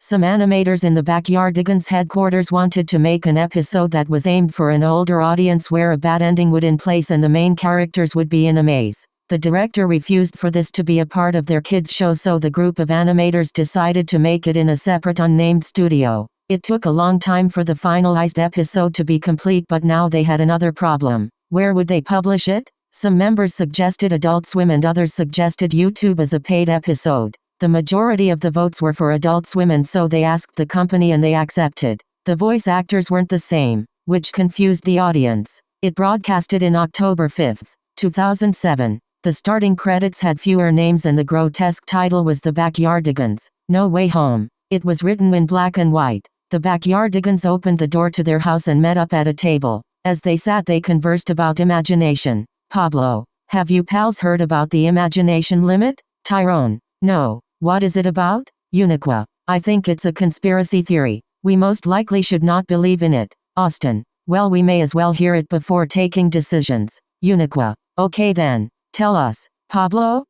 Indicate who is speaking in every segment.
Speaker 1: Some animators in the Backyardigans headquarters wanted to make an episode that was aimed for an older audience where a bad ending would in place and the main characters would be in a maze. The director refused for this to be a part of their kids' show, so the group of animators decided to make it in a separate unnamed studio. It took a long time for the finalized episode to be complete, but now they had another problem. Where would they publish it? Some members suggested Adult Swim and others suggested YouTube as a paid episode. The majority of the votes were for Adult Swim, and so they asked the company and they accepted. The voice actors weren't the same, which confused the audience. It broadcasted in October 5, 2007. The starting credits had fewer names and the grotesque title was The Backyardigans, No Way Home. It was written in black and white. The Backyardigans opened the door to their house and met up at a table. As they sat, they conversed about imagination. Pablo: have you pals heard about the imagination limit? Tyrone: no. What is it about? Uniqua: I think it's a conspiracy theory. We most likely should not believe in it. Austin: well, we may as well hear it before taking decisions. Uniqua: okay then. Tell us. Pablo: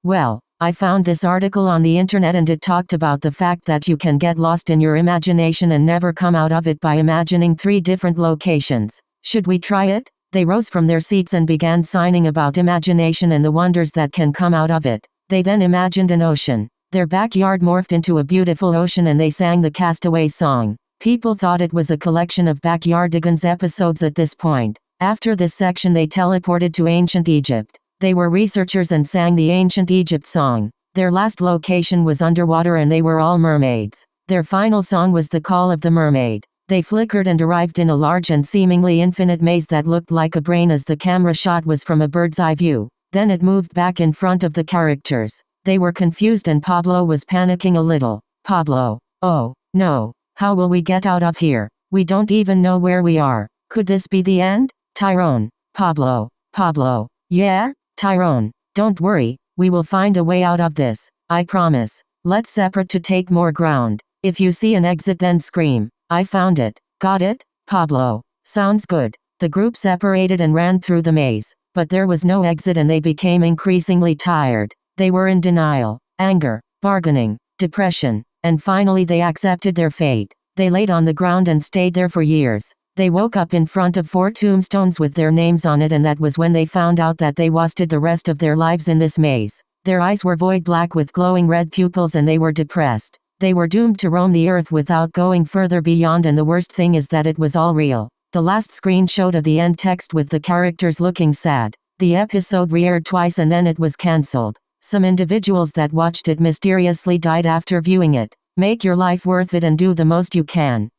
Speaker 1: well, I found this article on the internet and it talked about the fact that you can get lost in your imagination and never come out of it by imagining 3 different locations. Should we try it? They rose from their seats and began signing about imagination and the wonders that can come out of it. They then imagined an ocean. Their backyard morphed into a beautiful ocean and they sang the Castaways song. People thought it was a collection of Backyardigans episodes at this point. After this section they teleported to ancient Egypt. They were researchers and sang the ancient Egypt song. Their last location was underwater and they were all mermaids. Their final song was the Call of the Mermaid. They flickered and arrived in a large and seemingly infinite maze that looked like a brain as the camera shot was from a bird's eye view. Then it moved back in front of the characters. They were confused and Pablo was panicking a little. Pablo: oh, no. How will we get out of here? We don't even know where we are. Could this be the end? Tyrone: Pablo: yeah? Tyrone: don't worry, we will find a way out of this. I promise. Let's separate to take more ground. If you see an exit then scream. I found it. Got it? Pablo: sounds good. The group separated and ran through the maze, but there was no exit and they became increasingly tired. They were in denial, anger, bargaining, depression, and finally they accepted their fate. They laid on the ground and stayed there for years. They woke up in front of 4 tombstones with their names on it, and that was when they found out that they wasted the rest of their lives in this maze. Their eyes were void black with glowing red pupils and they were depressed. They were doomed to roam the earth without going further beyond, and the worst thing is that it was all real. The last screen showed the end text with the characters looking sad. The episode re-aired twice and then it was cancelled. Some individuals that watched it mysteriously died after viewing it. Make your life worth it and do the most you can.